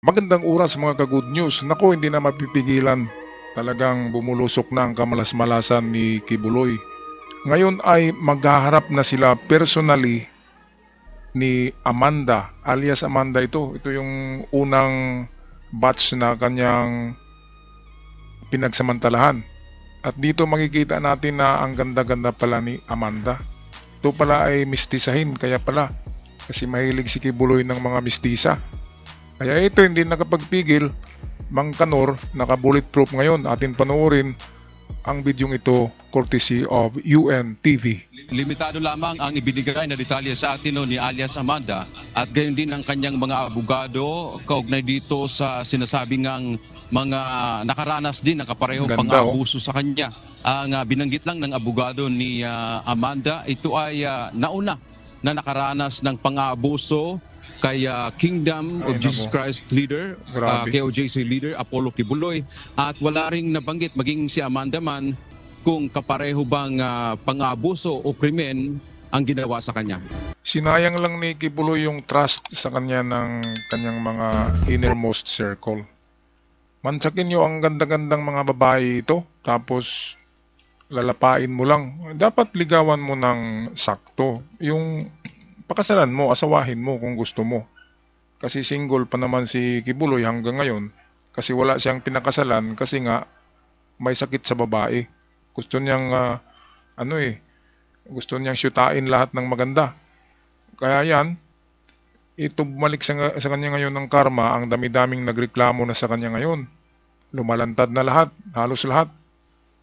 Magandang oras mga ka-good news. Naku, hindi na mapipigilan. Talagang bumulusok na ang kamalas-malasan ni Kibuloy. Ngayon ay maghaharap na sila personally ni Amanda, alias Amanda ito. Ito yung unang batch na kanyang pinagsamantalahan. At dito makikita natin na ang ganda-ganda pala ni Amanda. Ito pala ay mistisahin, kaya pala. Kasi mahilig si Kibuloy ng mga mistisa. Kaya ito hindi nakapagpigil, Mang Kanor, naka-bulletproof ngayon. Atin panoorin ang bidyong ito courtesy of UNTV. Limitado lamang ang ibinigay na detalye sa atin ni alias Amanda at gayon din ang kanyang mga abogado kaugnay dito sa sinasabing ngang mga nakaranas din ng kaparehong pang-abuso sa kanya. Ang binanggit lang ng abogado ni Amanda, ito ay nauna na nakaranas ng pang-abuso kay Kingdom of Jesus Christ leader, KOJC leader Apollo Kibuloy, at wala ring nabanggit maging si Amanda man kung kapareho bang pang-abuso o krimen ang ginawa sa kanya. Sinayang lang ni Kibuloy yung trust sa kanya ng kanyang mga innermost circle. Mansakin nyo ang ganda-gandang mga babae ito, tapos lalapain mo lang. Dapat ligawan mo ng sakto. Yung pakasalan mo, asawahin mo kung gusto mo. Kasi single pa naman si Kibuloy hanggang ngayon. Kasi wala siyang pinakasalan kasi nga may sakit sa babae. Gusto niyang gusto niyang syutain lahat ng maganda. Kaya yan, ito bumalik sa kanya ngayon ng karma. Ang dami-daming nagreklamo na sa kanya ngayon. Lumalantad na lahat, halos lahat.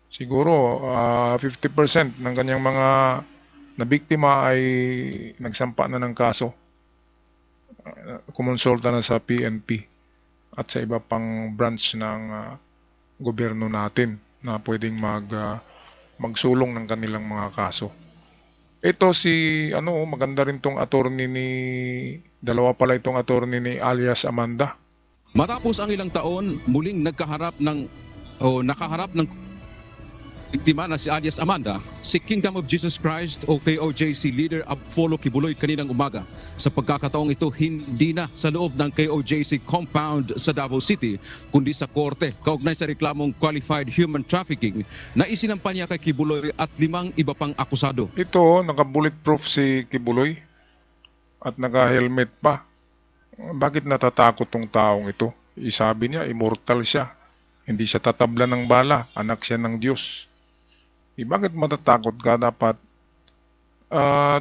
Siguro 50% ng kanyang mga na biktima ay nagsampa na ng kaso. Kumonsulta na sa PNP at sa iba pang branch ng gobyerno natin na pwedeng magsulong ng kanilang mga kaso. Ito si maganda rin tong attorney ni dalawa pala itong attorney ni alias Amanda. Matapos ang ilang taon, muling nakaharap ng biktima na si alias Amanda, si Kingdom of Jesus Christ o KOJC leader Apollo Kibuloy kaninang umaga. Sa pagkakataong ito, hindi na sa loob ng KOJC compound sa Davao City, kundi sa korte kaugnay sa reklamong qualified human trafficking na isinampa niya kay Kibuloy at 5 iba pang akusado. Ito, naka-bulletproof si Kibuloy at naka-helmet pa. Bakit natatakot tong taong ito? Isabi niya, immortal siya. Hindi siya tatabla ng bala. Anak siya ng Diyos. Bakit matatakot ka? Dapat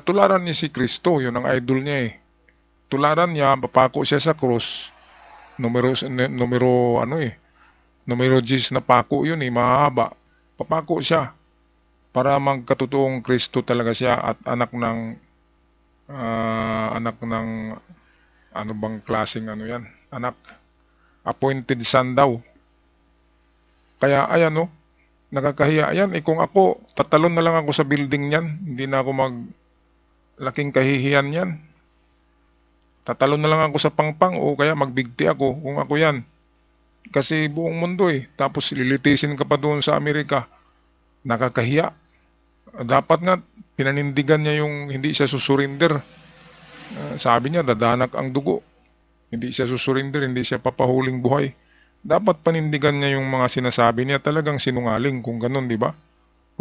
tularan niya si Kristo. Yun ang idol niya eh. Tularan niya, papako siya sa krus. Numero 10 na pako yun eh, mahaba. Papako siya para magkatotoong Kristo talaga siya at anak ng ano bang klaseng yan? Anak. Appointed son daw. Kaya ayan nakakahiya yan. Kung ako, tatalon na lang ako sa building niyan. Hindi na ako laking kahihiyan yan. Tatalon na lang ako sa pangpang o kaya magbigti ako kung ako yan. Kasi buong mundo Tapos lilitisin ka pa doon sa Amerika. Nakakahiya. Dapat nga, pinanindigan niya yung hindi siya susurinder. Sabi niya, dadanak ang dugo. Hindi siya susurinder, hindi siya papahuling buhay. Dapat panindigan niya yung mga sinasabi niya. Talagang sinungaling kung ganun, di ba?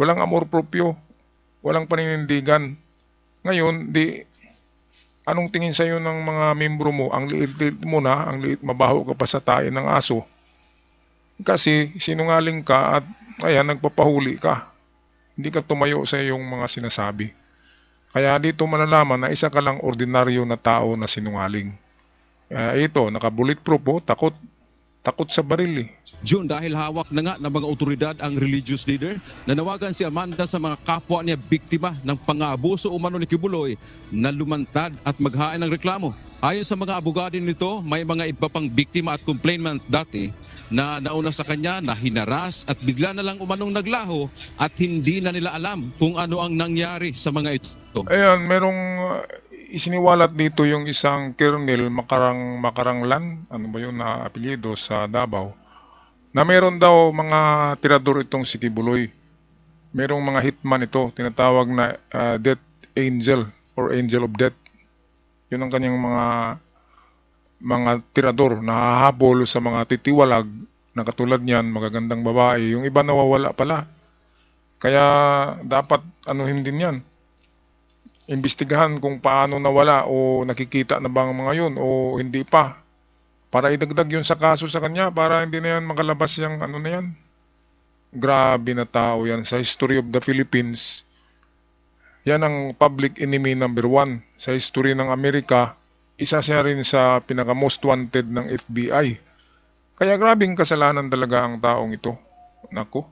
Walang amor proprio. Walang paninindigan. Ngayon, anong tingin sa'yo ng mga membro mo? Ang liit-liit mo na, ang liit, mabaho ka pa sa tayo ng aso. Kasi sinungaling ka at nagpapahuli ka. Hindi ka tumayo sa iyong mga sinasabi. Kaya dito malalaman na isa ka lang ordinaryo na tao na sinungaling. Ito, naka-bulletproof takot sa baril June, dahil hawak na nga ng mga otoridad ang religious leader, nanawagan si Amanda sa mga kapwa niya biktima ng pang-aabuso umano ni Kibuloy na lumantad at maghain ng reklamo. Ayon sa mga abogado nito, may mga iba pang biktima at complainant dati na nauna sa kanya na hinaras at bigla na lang umanong naglaho at hindi na nila alam kung ano ang nangyari sa mga ito. Ayan, merong isiniwalat dito yung isang Colonel Makaranglan, ano ba yun na apelyido sa Davao, na meron daw mga tirador itong si Kibuloy. Merong mga hitman ito, tinatawag na Death Angel or Angel of Death. Yun ang kanyang mga mga tirador, nahahabol sa mga titiwalag na katulad niyan, magagandang babae. Yung iba nawawala pala. Kaya dapat anuhin din yan. Imbestigahan kung paano nawala o nakikita na bang mga yun o hindi pa. Para idagdag yun sa kaso sa kanya para hindi na yan makalabas yung ano na yan. Grabe na tao yan. Sa history of the Philippines, yan ang public enemy number 1. Sa history ng Amerika, isa siya rin sa pinaka most wanted ng FBI. Kaya grabing kasalanan talaga ang taong ito. Nako.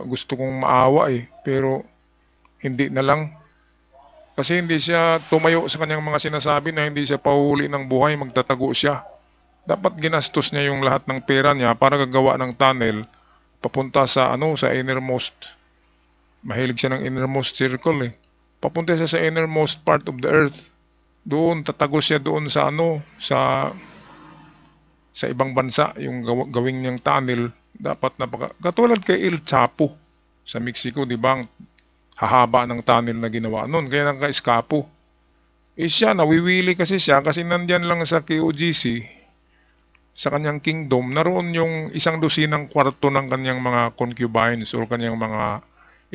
Gusto kong maawa pero hindi na lang. Kasi hindi siya tumayo sa kanyang mga sinasabi na hindi siya pauuli ng buhay, magtatago siya. Dapat ginastos niya yung lahat ng pera niya para gagawa ng tunnel papunta sa sa innermost. Mahilig siya ng innermost circle Papunta siya sa innermost part of the earth. Doon tatago siya doon sa sa ibang bansa yung gawing niyang tunnel. Dapat katulad kay El Chapo sa Mexico, di ba? Hahaba ng tunnel na ginawa noon. Kaya nang ka-eskapo. Siya, nawiwili kasi siya kasi nandyan lang sa KOGC, sa kanyang kingdom, naroon yung 100 kwarto ng kanyang mga concubines or kanyang mga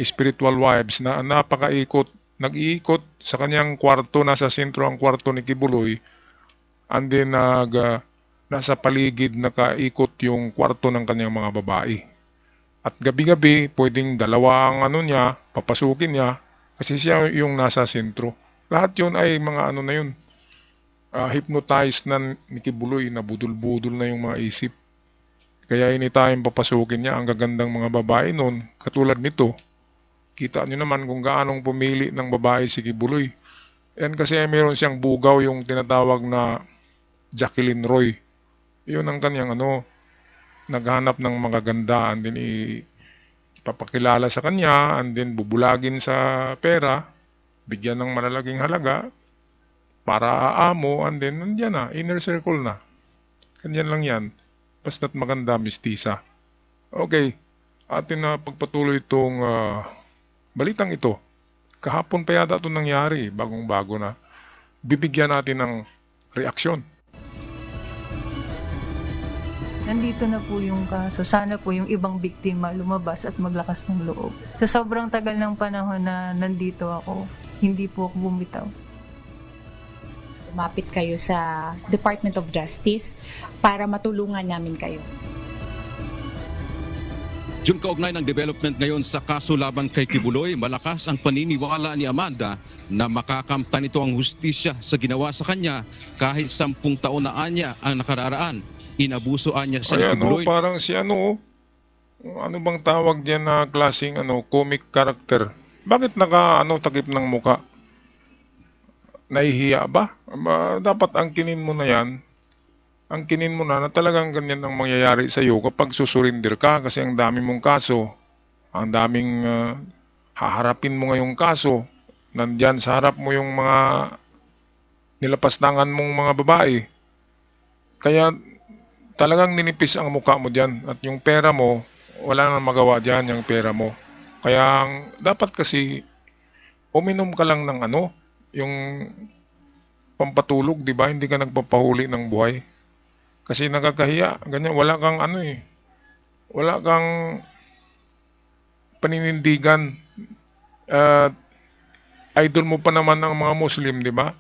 spiritual wives na nag-iikot sa kanyang kwarto, nasa sentro ang kwarto ni Kibuloy, and then nasa paligid nakaikot yung kwarto ng kanyang mga babae. At gabi-gabi, pwedeng dalawa ang niya, papasukin niya, kasi siya yung nasa sentro. Lahat yun ay mga na yun. Hypnotized na ni Kibuloy, na budol-budol na yung mga isip. Kaya anytime papasukin niya ang gagandang mga babae noon, katulad nito, kita nyo naman kung gaanong pumili ng babae si Kibuloy. Yan kasi mayroon siyang bugaw, yung tinatawag na Jacqueline Roy. Yun ang kanyang naghanap ng magaganda, and then ipapakilala sa kanya, and then bubulagin sa pera, bigyan ng malalaking halaga para aamo, and then nandiyan na, inner circle na. Kanyan lang yan. Basta't maganda, mistisa. Okay, atin na pagpatuloy itong balitang ito. Kahapon pa yata ito nangyari, bagong-bago na. Bibigyan natin ng reaksyon. Nandito na po yung kaso. Sana po yung ibang biktima lumabas at maglakas ng loob. Sa sobrang tagal ng panahon na nandito ako, hindi po ako bumitaw. Lumapit kayo sa Department of Justice para matulungan namin kayo. Diyon kaugnay ng development ngayon sa kaso laban kay Kibuloy, malakas ang paniniwala ni Amanda na makakamtan ito ang hustisya sa ginawa sa kanya kahit 10 taon na anya ang nakararaan. Inabusoan niya sa Kibuloy. Parang si ano bang tawag diyan na klaseng comic character? Bakit takip ng muka? Nahihiya ba? Dapat angkinin mo na yan. Angkinin mo na talagang ganyan ang mangyayari sa iyo kapag susurinder ka, kasi ang dami mong kaso. Ang daming haharapin mo ngayong kaso. Nandyan sa harap mo yung mga nilapastangan mong mga babae. Kaya talagang ninipis ang mukha mo dyan. At yung pera mo, wala nang magawa dyan yung pera mo. Kaya dapat kasi uminom ka lang ng yung pampatulog, di ba? Hindi ka nagpapahuli ng buhay. Kasi nakakahiya. Ganyan, wala kang wala kang paninindigan. Idol mo pa naman ang mga Muslim, di ba?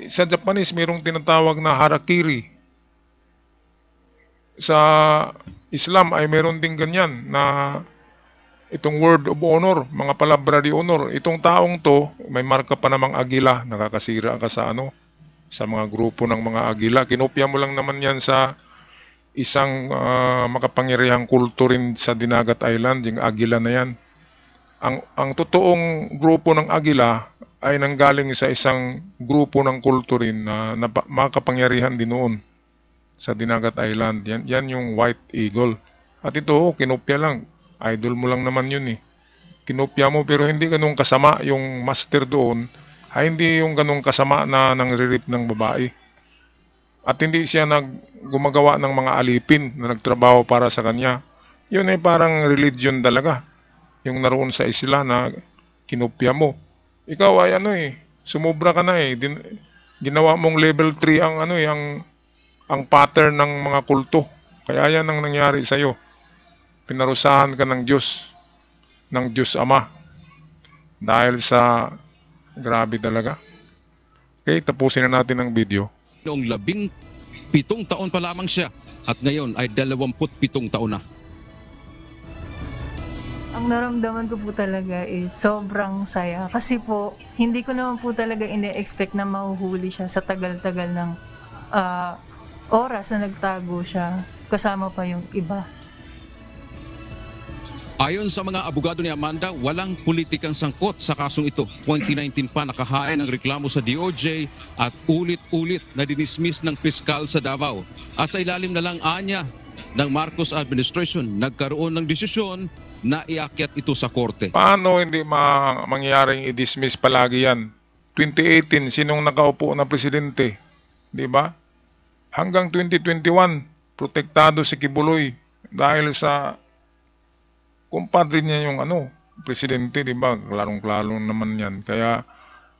Sa Japanese, mayroong tinatawag na harakiri. Sa Islam ay meron din ganyan na itong word of honor, mga palabra de honor. Itong taong to, may marka pa namang agila, nakakasira ka sa sa mga grupo ng mga agila. Kinopya mo lang naman yan sa isang makapangyarihang kulto rin sa Dinagat Island, yung agila na yan. Ang totoong grupo ng agila ay nanggaling sa isang grupo ng kulto rin na makapangyarihan din noon sa Dinagat Island. Yan yung White Eagle. At ito, kinopya lang. Idol mo lang naman yun Kinopya mo, pero hindi ganun kasama yung master doon. Hindi yung ganun kasama na nangririp ng babae. At hindi siya gumagawa ng mga alipin na nagtrabaho para sa kanya. Yun ay parang religion talaga. Yung naroon sa isla na kinopya mo. Ikaw ay sumubra ka na Ginawa mong level 3 ang ano ang pattern ng mga kulto. Kaya yan ang nangyari sa iyo. Pinarusahan ka ng Diyos Ama. Dahil sa grabe talaga. Okay, tapusin na natin ang video. Noong 17 taon pa lamang siya at ngayon ay 27 taon na. Ang naramdaman ko po talaga is sobrang saya. Kasi po, hindi ko naman po talaga ine-expect na mahuhuli siya sa tagal-tagal ng oras na nagtago siya. Kasama pa yung iba. Ayon sa mga abogado ni Amanda, walang politikang sangkot sa kasong ito. 2019 pa nakahain ang reklamo sa DOJ at ulit-ulit na dinismiss ng piskal sa Davao. At sa ilalim na lang anya ng Marcos administration, nagkaroon ng desisyon na iakyat ito sa korte. Paano hindi mangyaring i-dismiss palagi yan? 2018, sinong nakaupo na presidente? Di ba? Hanggang 2021, protektado si Kibuloy dahil sa kumpadre niya yung presidente, di ba? Klarong-klaro naman yan. Kaya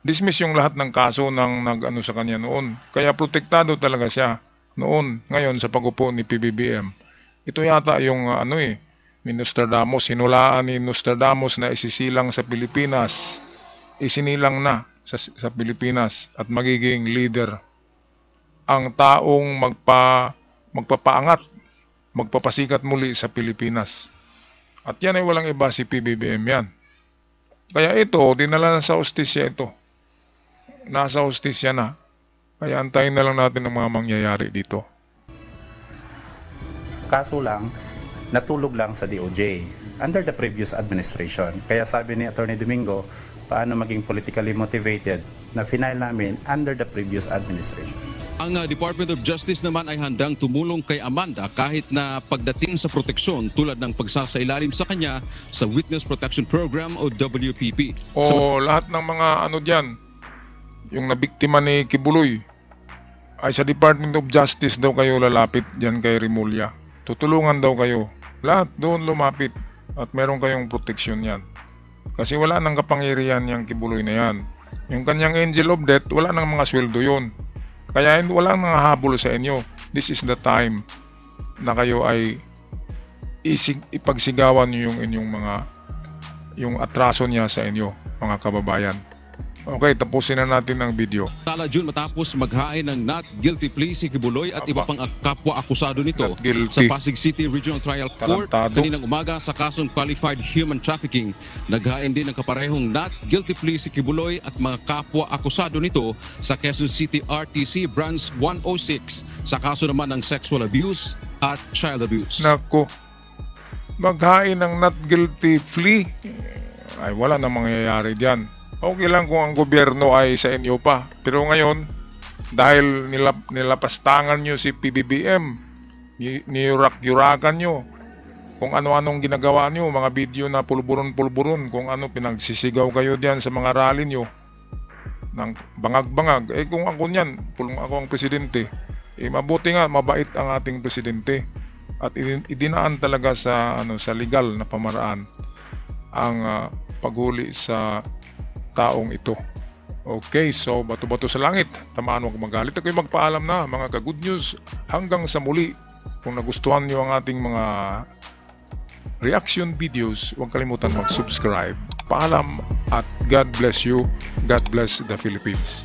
dismiss yung lahat ng kaso ng nag-ano sa kanya noon. Kaya protektado talaga siya noon. Ngayon sa pag-upo ni PBBM. Ito yata yung ni Nostradamus. Hinulaan ni Nostradamus na isisilang sa Pilipinas. Isinilang na sa Pilipinas at magiging leader. Ang taong magpapaangat, magpapasikat muli sa Pilipinas. At yan ay walang iba, si PBBM yan. Kaya ito, dinala na sa hustisya ito. Nasa hustisya na. Kaya antayin na lang natin ang mga mangyayari dito. Kaso lang, natulog lang sa DOJ under the previous administration. Kaya sabi ni Attorney Domingo, paano maging politically motivated na final namin under the previous administration. Ang Department of Justice naman ay handang tumulong kay Amanda kahit na pagdating sa proteksyon tulad ng pagsasailalim sa kanya sa Witness Protection Program o WPP. Lahat ng mga dyan, yung nabiktima ni Kibuloy, ay sa Department of Justice daw kayo lalapit dyan kay Rimulya. Tutulungan daw kayo. Lahat doon lumapit at meron kayong proteksyon yan. Kasi wala nang kapangyarihan yung Kibuloy na yan. Yung kanyang angel of death, wala nang mga sweldo yun. Kaya wala nang habol sa inyo. This is the time na kayo ay ipagsigawan nyo yung inyong yung atraso niya sa inyo, mga kababayan. Okay, tapusin na natin ang video. Tala June matapos maghain ng not guilty plea si Kibuloy at iba pang kapwa-akusado nito sa Pasig City Regional Trial Court kaninang umaga sa kasong qualified human trafficking. Naghain din ng kaparehong not guilty plea si Kibuloy at mga kapwa-akusado nito sa Quezon City RTC Branch 106 sa kaso naman ng sexual abuse at child abuse. Nako, maghain ng not guilty plea ay wala na mangyayari dyan. Okay lang kung ang gobyerno ay sa inyo pa. Pero ngayon, dahil nilapastangan nyo si PBBM, niyurak-yurakan nyo, kung ano-anong ginagawa nyo, mga video na pulburon-pulburon, kung ano pinagsisigaw kayo diyan sa mga rally nyo, ng bangag-bangag. Kung ako niyan, ako ang presidente, mabuti nga, mabait ang ating presidente. At idinaan talaga sa legal na pamaraan ang paghuli sa taong ito. Okay, so bato-bato sa langit. Tamaan mo kung magalit. Ako'y magpaalam na, mga ka-good news. Hanggang sa muli. Kung nagustuhan nyo ang ating mga reaction videos, huwag kalimutan mag-subscribe. Paalam at God bless you. God bless the Philippines.